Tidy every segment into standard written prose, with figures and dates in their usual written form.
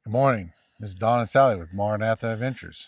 Good morning. This is Don and Sally with Maranatha Adventures.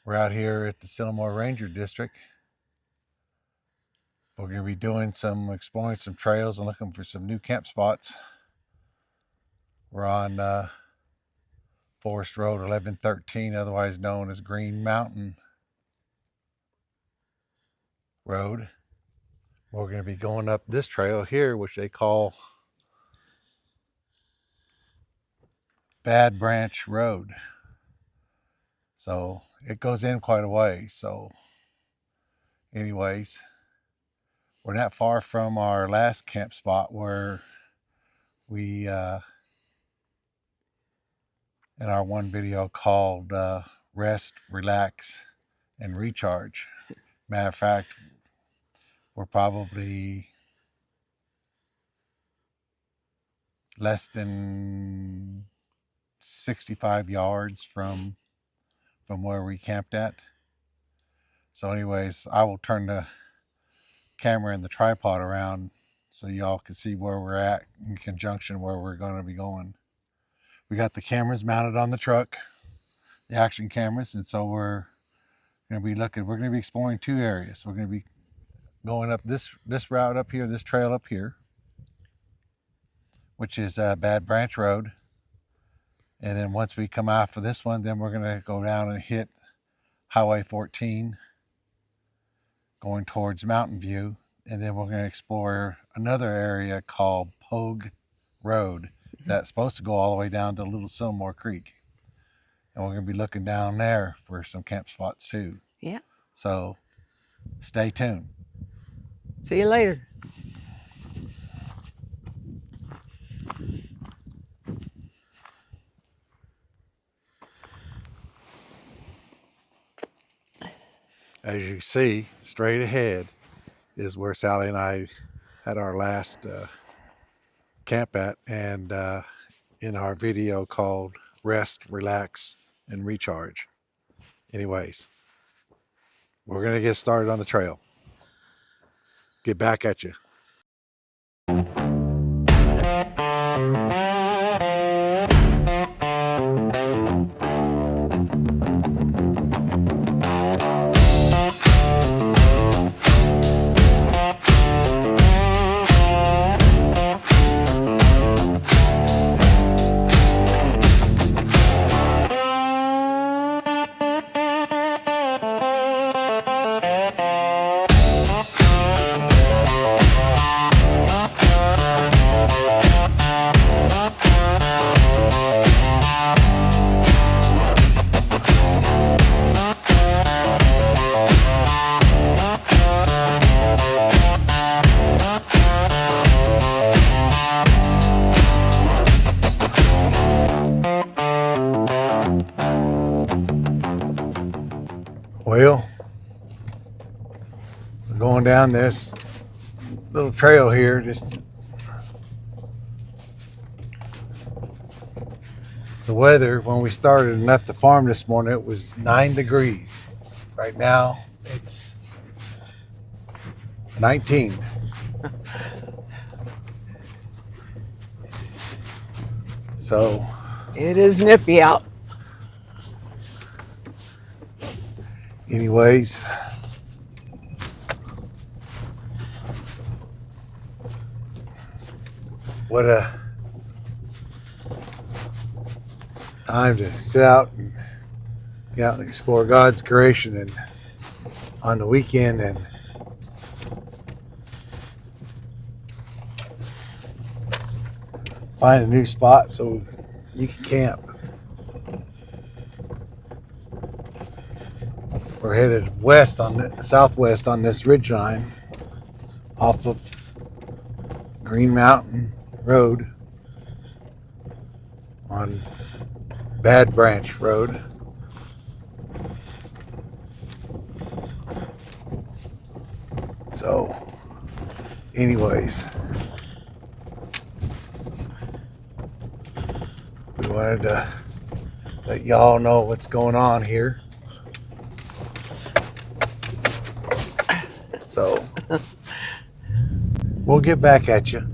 We're out here at the Sylamore Ranger District. We're going to be doing exploring some trails and looking for some new camp spots. We're on Forest Road 1113, otherwise known as Green Mountain Road. We're going to be going up this trail here, which they call Bad Branch Road. So it goes in quite a way. So anyways, we're not far from our last camp spot where we in our one video called Rest, Relax, and Recharge. Matter of fact, we're probably less than 65 yards from where we camped at. So anyways, I will turn the camera and the tripod around so y'all can see where we're at in conjunction where we're going to be going. We got the cameras mounted on the truck, the action cameras, and so we're going to be exploring two areas. We're going to be going up this route up here, this trail up here, which is Bad Branch Road. And then once we come off of this one, then we're going to go down and hit Highway 14 going towards Mountain View. And then we're going to explore another area called Pogue Road that's supposed to go all the way down to Little Sylamore Creek. And we're going to be looking down there for some camp spots too. Yeah. So stay tuned. See you later. As you can see, straight ahead is where Sally and I had our last camp at, and in our video called Rest, Relax, and Recharge. Anyways, we're going to get started on the trail. Get back at you. Well, we're going down this little trail here. Just the weather when we started and left the farm this morning, it was 9 degrees. Right now it's 19. So it is nippy out. Anyways, what a time to sit out and get out and explore God's creation and on the weekend and find a new spot so you can camp. We're headed west southwest on this ridgeline off of Green Mountain Road on Bad Branch Road. So anyways, we wanted to let y'all know what's going on here. So we'll get back at you.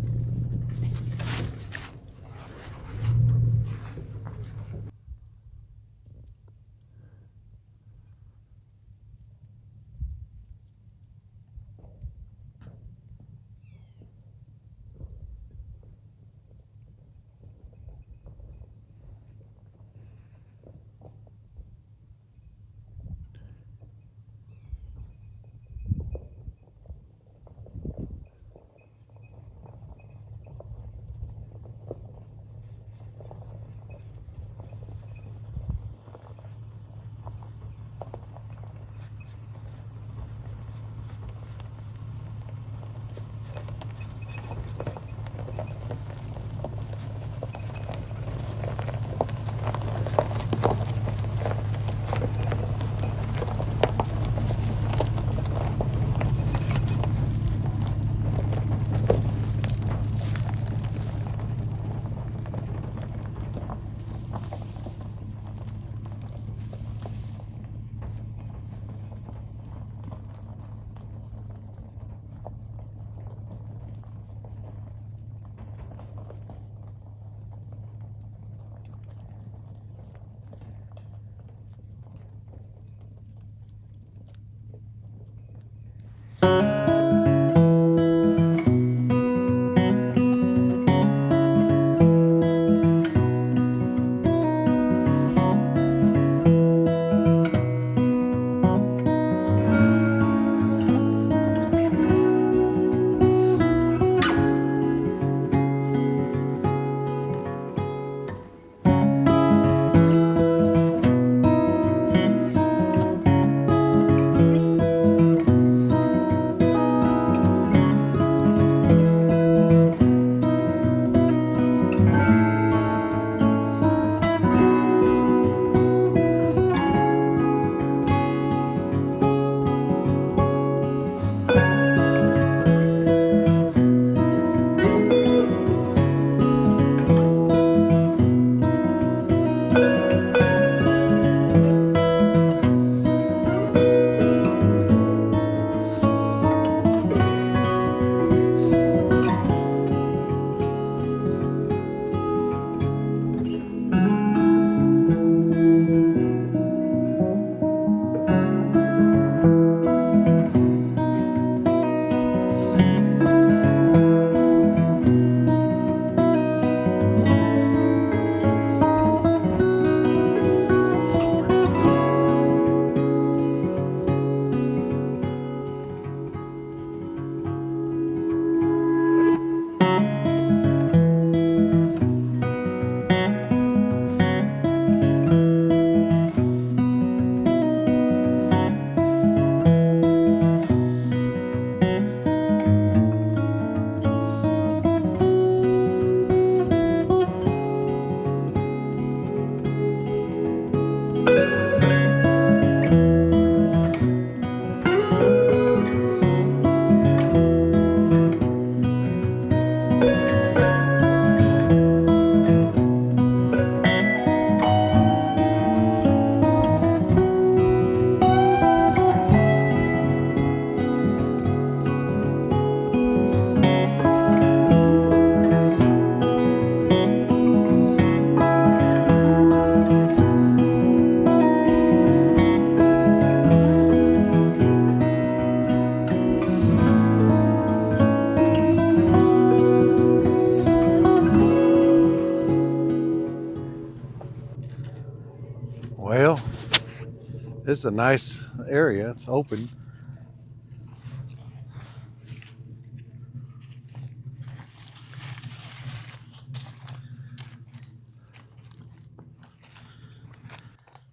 This is a nice area. It's open.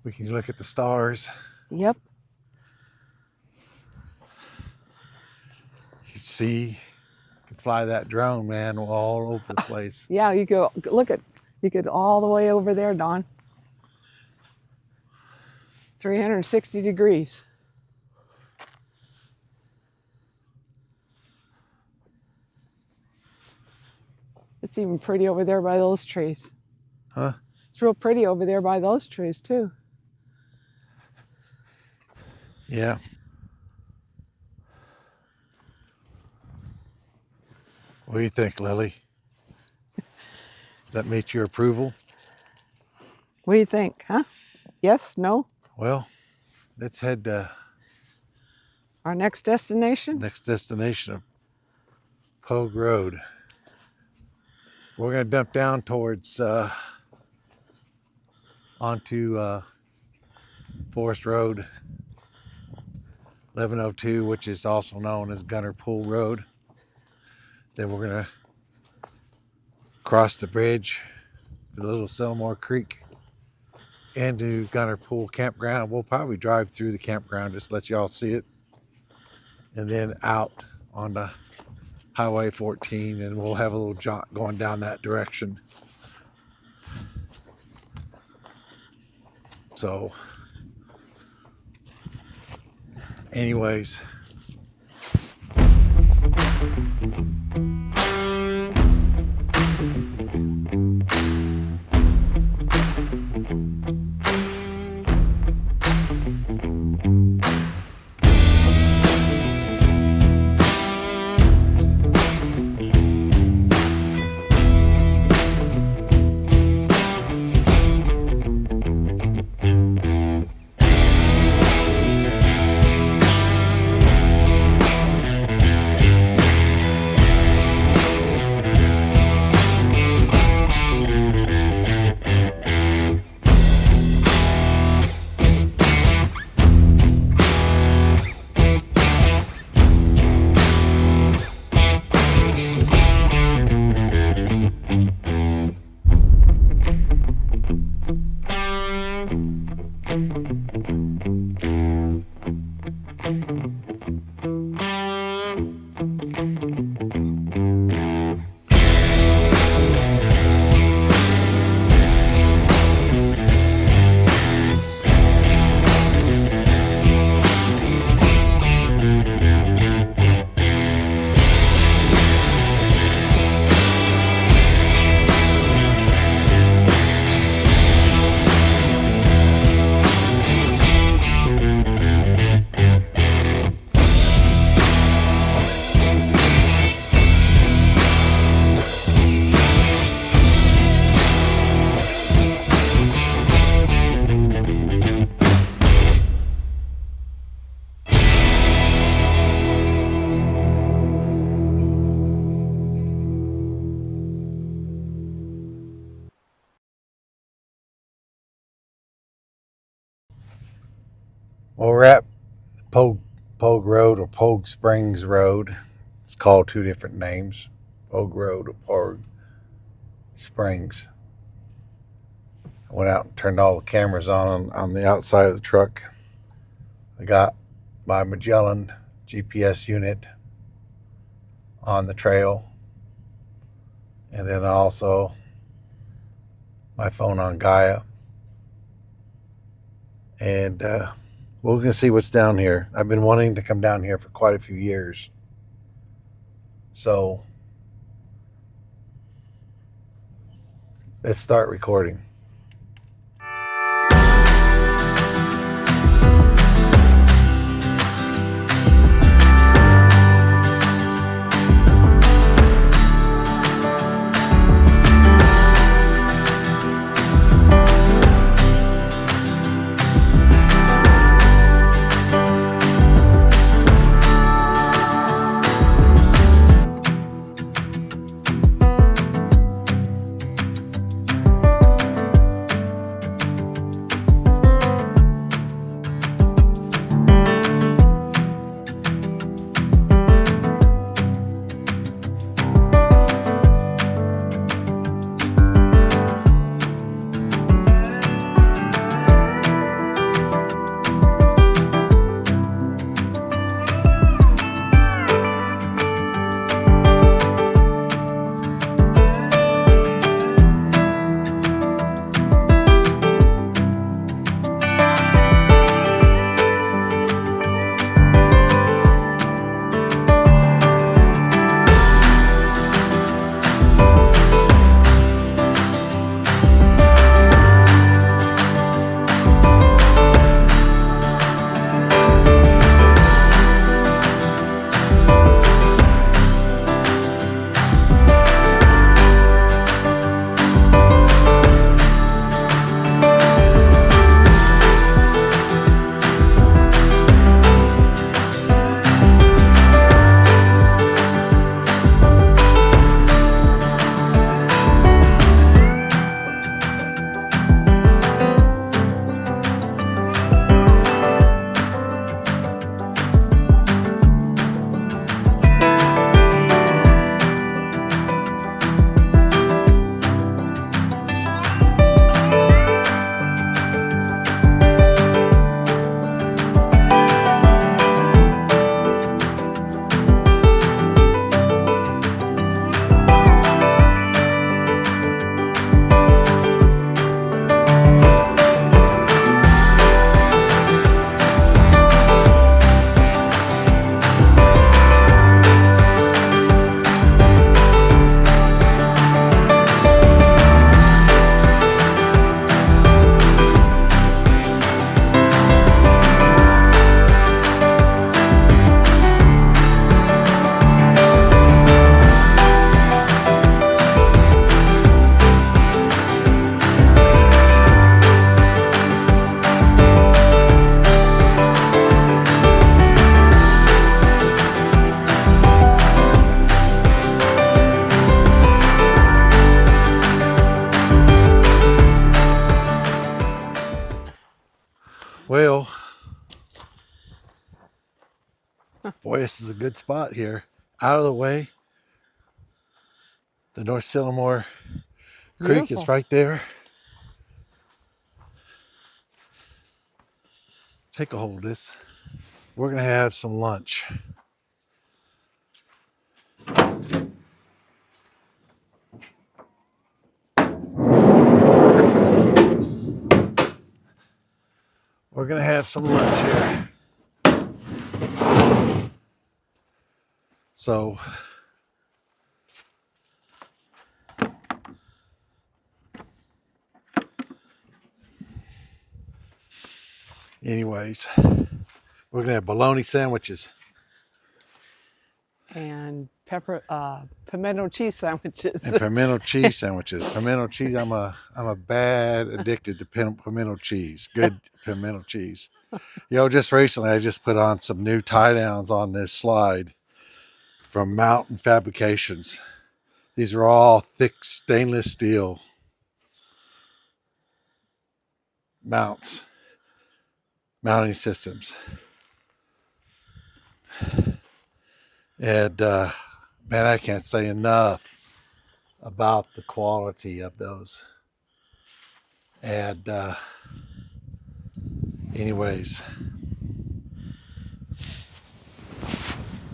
We can look at the stars. Yep. You can see, you can fly that drone, man, all over the place. Yeah, you go look at, you could all the way over there, Don. 360 degrees. It's even pretty over there by those trees. Huh? It's real pretty over there by those trees too. Yeah. What do you think, Lily? Does that meet your approval? What do you think, huh? Yes, no? Well, let's head to Our next destination? next destination of Pogue Road. We're going to dump down towards onto Forest Road 1102, which is also known as Gunner Pool Road. Then we're going to cross the bridge for the little Sylamore Creek into Gunner Pool Campground. We'll probably drive through the campground just to let y'all see it, and then out on the Highway 14, and we'll have a little jaunt going down that direction. So anyways, well, we're at Pogue Road or Pogue Springs Road. It's called two different names, Pogue Road or Pogue Springs. I went out and turned all the cameras on the outside of the truck. I got my Magellan GPS unit on the trail, and then also my phone on Gaia. And we're going to see what's down here. I've been wanting to come down here for quite a few years. So let's start recording. Boy, this is a good spot here. Out of the way. The North Sylamore Creek Beautiful. is right there. Take a hold of this. We're going to have some lunch. We're going to have some lunch here. So, anyways, we're going to have bologna sandwiches. And pimento cheese sandwiches. And pimento cheese sandwiches. Pimento cheese, I'm a bad addicted to pimento cheese. Good pimento cheese. You know, just recently I just put on some new tie downs on this slide from Mountain Fabrications. These are all thick stainless steel mounting systems. And man, I can't say enough about the quality of those. And anyways,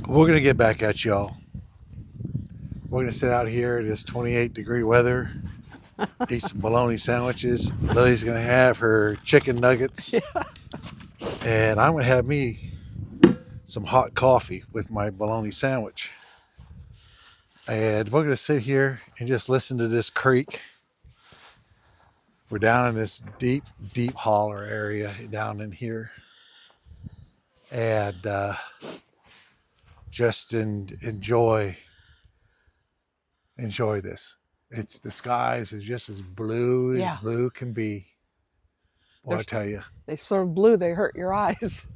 we're gonna get back at y'all. We're gonna sit out here in this 28-degree weather, eat some bologna sandwiches. Lily's gonna have her chicken nuggets. Yeah. And I'm gonna have me some hot coffee with my bologna sandwich. And we're gonna sit here and just listen to this creek. We're down in this deep, deep holler area down in here. And just enjoy this. It's the skies are just as blue as blue can be. Boy, I tell you. They sort of blue, they hurt your eyes.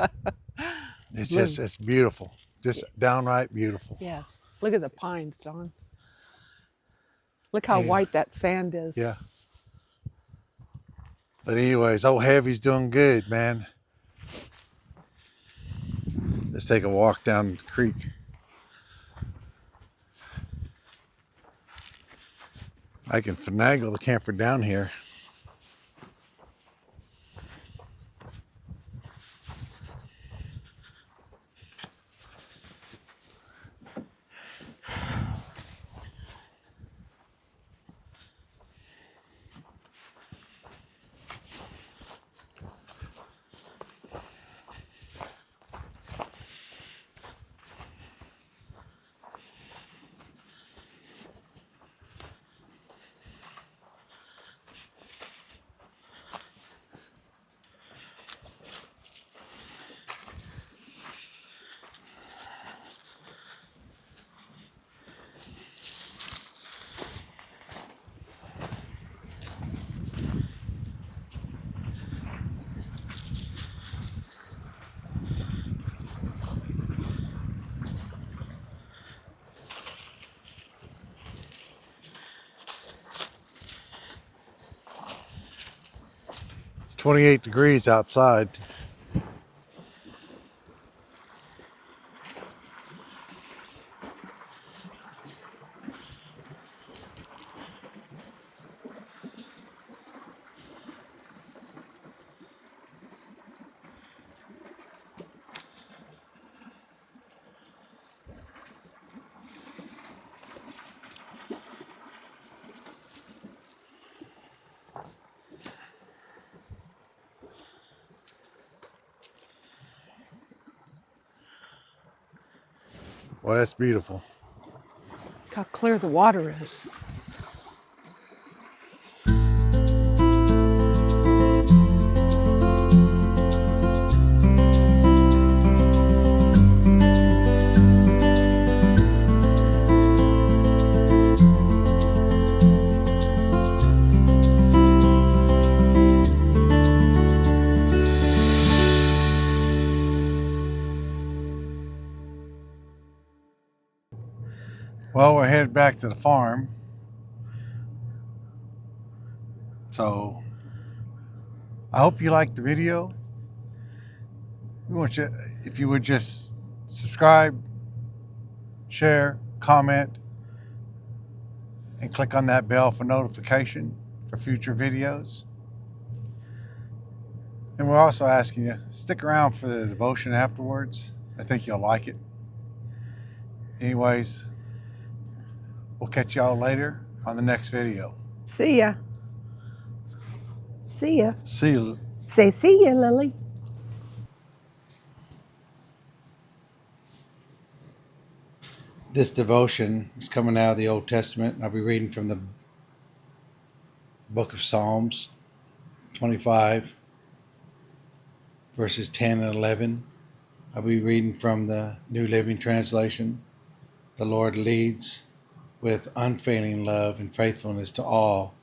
It's beautiful. Just downright beautiful. Yes. Look at the pines, Don. Look how white that sand is. Yeah. But anyways, old Heavy's doing good, man. Let's take a walk down the creek. I can finagle the camper down here. It's 28 degrees outside. Well, that's beautiful. Look how clear the water is. Well, we're headed back to the farm. So I hope you liked the video. We want you, if you would just subscribe, share, comment, and click on that bell for notification for future videos. And we're also asking you, stick around for the devotion afterwards. I think you'll like it. Anyways, we'll catch y'all later on the next video. See ya. See ya. See you. Say see ya, Lily. This devotion is coming out of the Old Testament. I'll be reading from the book of Psalms 25, verses 10 and 11. I'll be reading from the New Living Translation. The Lord leads with unfailing love and faithfulness to all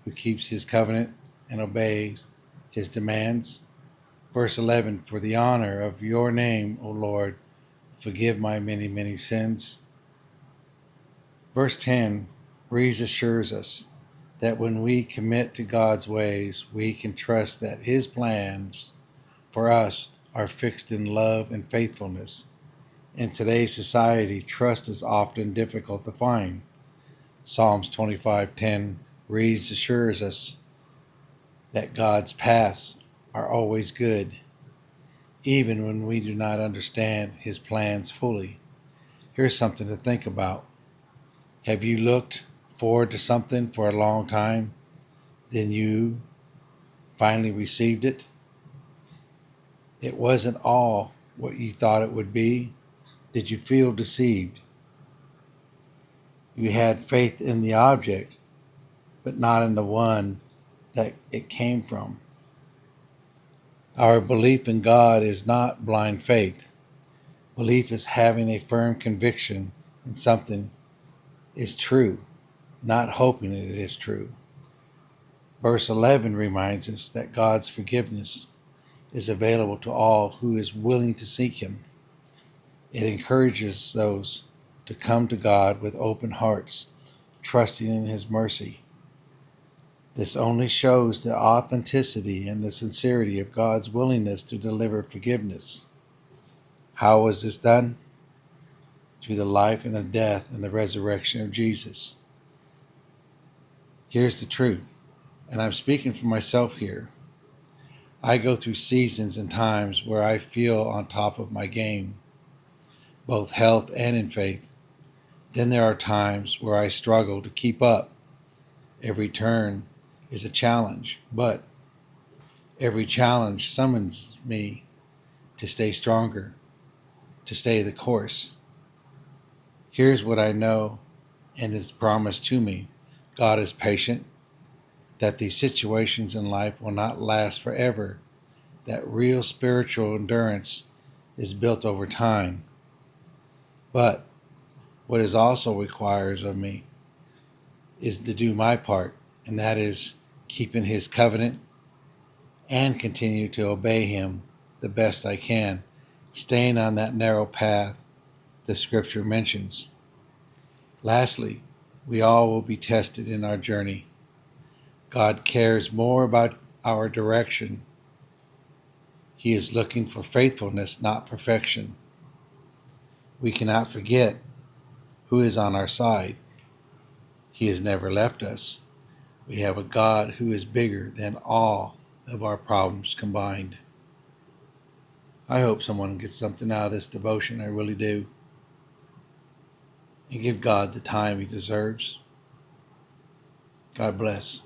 who keeps his covenant and obeys his demands. Verse 11, for the honor of your name, O Lord, forgive my many, many sins. Verse 10 reassures us that when we commit to God's ways, we can trust that his plans for us are fixed in love and faithfulness. In today's society, trust is often difficult to find. Psalms 25:10 reassures us that God's paths are always good, even when we do not understand his plans fully. Here's something to think about. Have you looked forward to something for a long time, then you finally received it? It wasn't all what you thought it would be. Did you feel deceived? You had faith in the object, but not in the one that it came from. Our belief in God is not blind faith. Belief is having a firm conviction in something is true, not hoping it is true. Verse 11 reminds us that God's forgiveness is available to all who is willing to seek him. It encourages those to come to God with open hearts, trusting in his mercy. This only shows the authenticity and the sincerity of God's willingness to deliver forgiveness. How was this done? Through the life and the death and the resurrection of Jesus. Here's the truth, and I'm speaking for myself here. I go through seasons and times where I feel on top of my game, both health and in faith. Then there are times where I struggle to keep up. Every turn is a challenge, but every challenge summons me to stay stronger, to stay the course. Here's what I know and is promised to me. God is patient, that these situations in life will not last forever, that real spiritual endurance is built over time. But what it also requires of me is to do my part, and that is keeping his covenant and continue to obey him the best I can, staying on that narrow path the scripture mentions. Lastly, we all will be tested in our journey. God cares more about our direction. He is looking for faithfulness, not perfection. We cannot forget who is on our side. He has never left us. We have a God who is bigger than all of our problems combined. I hope someone gets something out of this devotion. I really do. And give God the time he deserves. God bless.